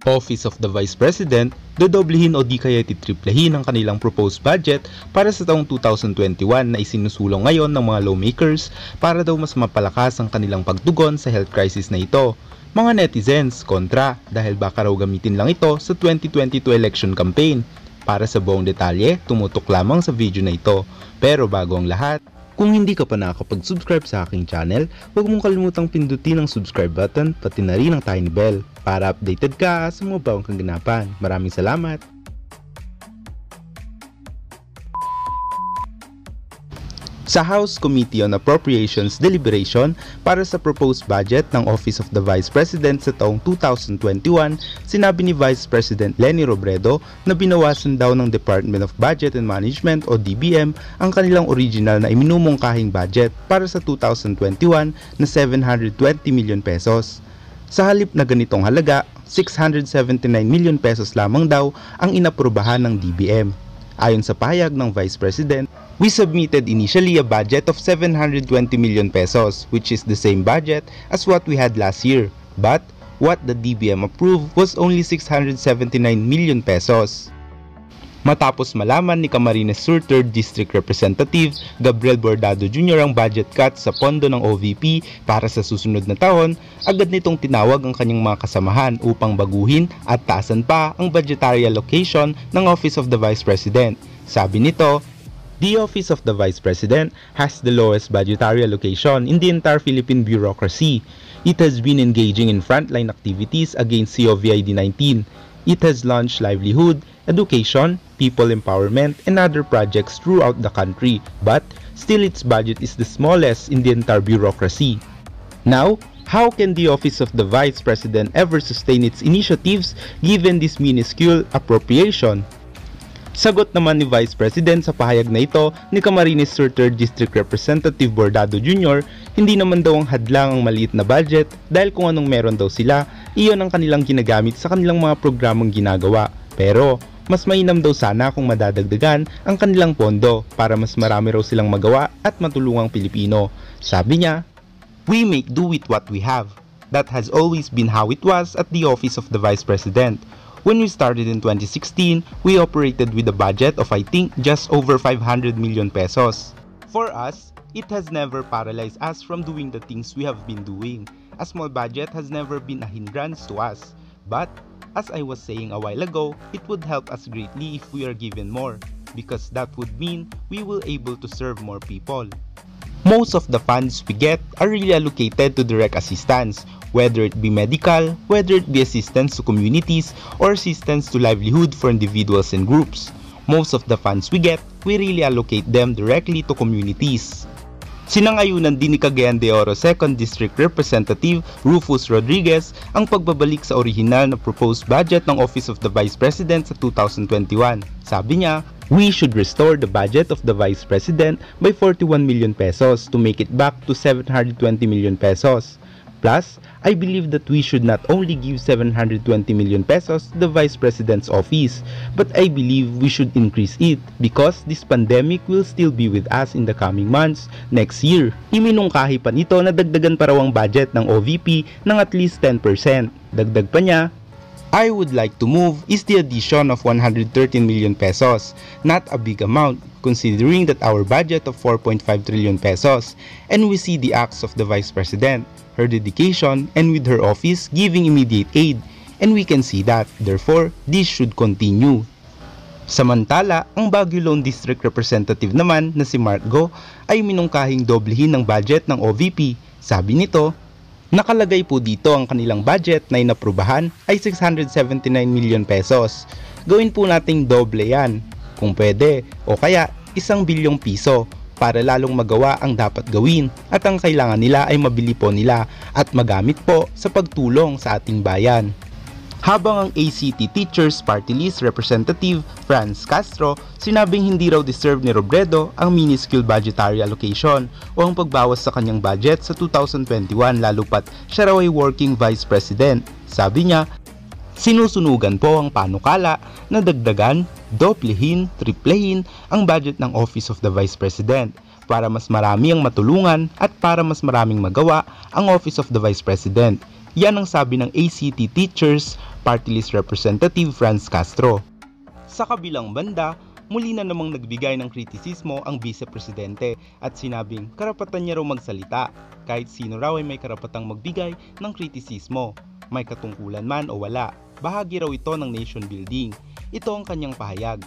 Office of the Vice President, dodoblehin o di kaya titriplehin ang kanilang proposed budget para sa taong 2021 na isinusulong ngayon ng mga lawmakers para daw mas mapalakas ang kanilang pagtugon sa health crisis na ito. Mga netizens, kontra dahil baka raw gamitin lang ito sa 2022 election campaign. Para sa buong detalye, tumutok lamang sa video na ito. Pero bago ang lahat, kung hindi ka pa nakakapag-subscribe sa aking channel, huwag mong kalimutang pindutin ang subscribe button pati na rin ang tiny bell para updated ka sa mga bagong kaganapan. Maraming salamat! Sa House Committee on Appropriations deliberation para sa proposed budget ng Office of the Vice President sa taong 2021, sinabi ni Vice President Leni Robredo na binawasan daw ng Department of Budget and Management o DBM ang kanilang original na iminumungkahing budget para sa 2021 na 720 million pesos. Sa halip na ganitong halaga, 679 million pesos lamang daw ang inaprubahan ng DBM. Ayon sa pahayag ng Vice President, we submitted initially a budget of 720 million pesos, which is the same budget as what we had last year. But what the DBM approved was only 679 million pesos. Matapos malaman ni Camarines Sur 3rd District Representative Gabriel Bordado Jr. ang budget cut sa pondo ng OVP para sa susunod na taon, agad nitong tinawag ang kanyang mga kasamahan upang baguhin at taasan pa ang budgetary allocation ng Office of the Vice President. Sabi nito, the Office of the Vice President has the lowest budgetary allocation in the entire Philippine bureaucracy. It has been engaging in frontline activities against COVID-19. It has launched livelihood, education, people empowerment, and other projects throughout the country, but still its budget is the smallest in the entire bureaucracy. Now, how can the Office of the Vice President ever sustain its initiatives given this minuscule appropriation? Sagot naman ni Vice President sa pahayag na ito ni Camarines Sur 3rd District Representative Bordado Jr., hindi naman daw ang hadlang ang maliit na budget dahil kung anong meron daw sila, iyon ang kanilang ginagamit sa kanilang mga programang ginagawa. Pero, mas mainam daw sana kung madadagdagan ang kanilang pondo para mas marami raw silang magawa at matulungang Pilipino. Sabi niya, we make do with what we have. That has always been how it was at the Office of the Vice President. When we started in 2016, we operated with a budget of I think just over 500 million pesos. For us, it has never paralyzed us from doing the things we have been doing. A small budget has never been a hindrance to us. But, as I was saying a while ago, it would help us greatly if we are given more, because that would mean we will able to serve more people. Most of the funds we get are really allocated to direct assistance, whether it be medical, whether it be assistance to communities, or assistance to livelihood for individuals and groups. Most of the funds we get, we really allocate them directly to communities. Sinangayunan din ni Cagayan de Oro 2nd District Representative Rufus Rodriguez ang pagbabalik sa orihinal na proposed budget ng Office of the Vice President sa 2021. Sabi niya, we should restore the budget of the Vice President by 41 million pesos to make it back to 720 million pesos. Plus, I believe that we should not only give 720 million pesos to the Vice President's office, but I believe we should increase it because this pandemic will still be with us in the coming months next year. Iminungkahi pa nito na dagdagan pa raw ang budget ng OVP ng at least 10%. Dagdag pa niya, I would like to move is the addition of 113 million pesos, not a big amount considering that our budget of 4.5 trillion pesos, and we see the acts of the Vice President, her dedication, and with her office giving immediate aid, and we can see that, therefore, this should continue. Samantala, ang Baguio Lone District Representative naman na si Mark Go ay minungkahing doblehin ng budget ng OVP. Sabi nito, nakalagay po dito ang kanilang budget na inaprubahan ay 679 million pesos. Gawin po nating doble yan, kung pwede, o kaya 1 bilyong piso para lalong magawa ang dapat gawin at ang kailangan nila ay mabili po nila at magamit po sa pagtulong sa ating bayan. Habang ang ACT Teachers Party List Representative Franz Castro sinabing hindi raw deserve ni Robredo ang minuscule budgetary allocation o ang pagbawas sa kanyang budget sa 2021 lalo pat siya raw ay working Vice President. Sabi niya, sinusunugan po ang panukala na dagdagan, doblehin, triplehin ang budget ng Office of the Vice President para mas marami ang matulungan at para mas maraming magawa ang Office of the Vice President. Yan ang sabi ng ACT Teachers Party List Representative Franz Castro. Sa kabilang banda, muli na namang nagbigay ng kritisismo ang Vice Presidente at sinabing karapatan niya raw magsalita, kahit sino raw ay may karapatang magbigay ng kritisismo, may katungkulan man o wala. Bahagi raw ito ng nation building. Ito ang kanyang pahayag.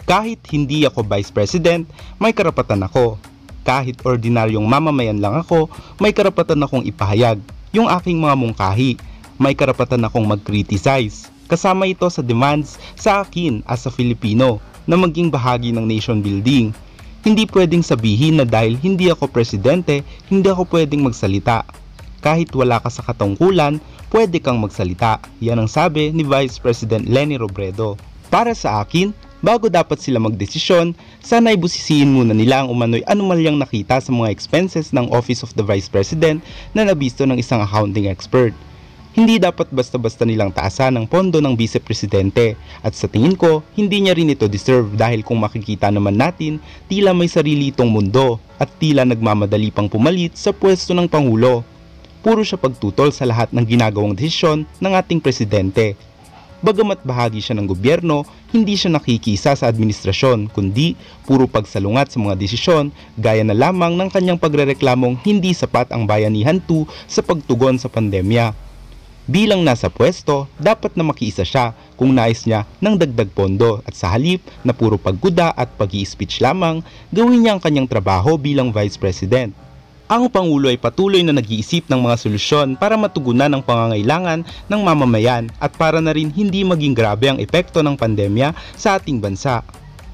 Kahit hindi ako Vice President, may karapatan ako. Kahit ordinaryong mamamayan lang ako, may karapatan akong ipahayag yung aking mga mungkahi. May karapatan akong mag-criticize. Kasama ito sa demands sa akin as a Filipino na maging bahagi ng nation building. Hindi pwedeng sabihin na dahil hindi ako presidente, hindi ako pwedeng magsalita. Kahit wala ka sa katungkulan, pwede kang magsalita. Yan ang sabi ni Vice President Leni Robredo. Para sa akin, bago dapat sila magdesisyon, sana ay busisiin muna nila ang umano'y anomalyang nakita sa mga expenses ng Office of the Vice President na nabisto ng isang accounting expert. Hindi dapat basta-basta nilang taasan ang pondo ng Vice Presidente at sa tingin ko, hindi niya rin ito deserve dahil kung makikita naman natin, tila may sarili itong mundo at tila nagmamadali pang pumalit sa pwesto ng Pangulo. Puro siya pagtutol sa lahat ng ginagawang desisyon ng ating Presidente. Bagamat bahagi siya ng gobyerno, hindi siya nakikisa sa administrasyon kundi puro pagsalungat sa mga desisyon gaya na lamang ng kanyang pagrereklamong hindi sapat ang Bayanihan 2 sa pagtugon sa pandemya. Bilang nasa pwesto, dapat na makiisa siya kung nais niya ng dagdag pondo at sa halip na puro pagguda at pag-i-speech lamang, gawin niya ang kanyang trabaho bilang Vice President. Ang Pangulo ay patuloy na nag-iisip ng mga solusyon para matugunan ang pangangailangan ng mamamayan at para na rin hindi maging grabe ang epekto ng pandemya sa ating bansa.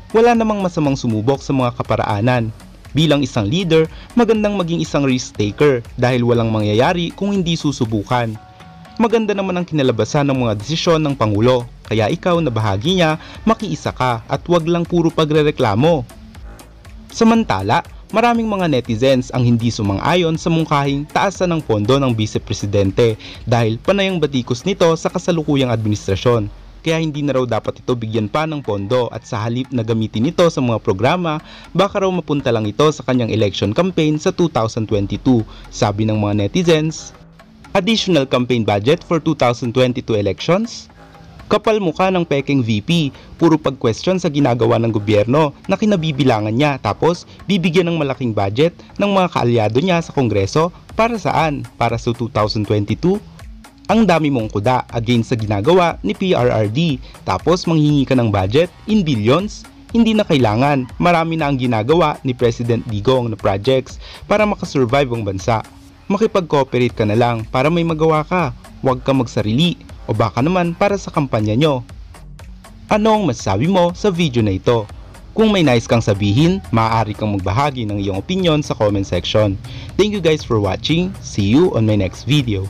Wala namang masamang sumubok sa mga kaparaanan. Bilang isang leader, magandang maging isang risk taker dahil walang mangyayari kung hindi susubukan. Maganda naman ang kinalabasan ng mga desisyon ng Pangulo, kaya ikaw na bahagi niya, makiisa ka at wag lang puro pagrereklamo. Samantala, maraming mga netizens ang hindi sumang-ayon sa mungkahing taasan ng pondo ng Vice Presidente dahil panay ang batikos nito sa kasalukuyang administrasyon. Kaya hindi na raw dapat ito bigyan pa ng pondo at sa halip na gamitin ito sa mga programa, baka raw mapunta lang ito sa kanyang election campaign sa 2022, sabi ng mga netizens. Additional campaign budget for 2022 elections? Kapal mukha ng peking VP, puro pag-question sa ginagawa ng gobyerno na kinabibilangan niya tapos bibigyan ng malaking budget ng mga kaalyado niya sa Kongreso para saan? Para sa 2022? Ang dami mong kuda against sa ginagawa ni PRRD tapos manghingi ka ng budget in billions? Hindi na kailangan, marami na ang ginagawa ni President Digong na projects para makasurvive ang bansa. Makipag-cooperate ka na lang para may magawa ka, huwag ka magsarili o baka naman para sa kampanya nyo. Ano ang masasabi mo sa video na ito? Kung may nais kang sabihin, maaari kang magbahagi ng iyong opinion sa comment section. Thank you guys for watching. See you on my next video.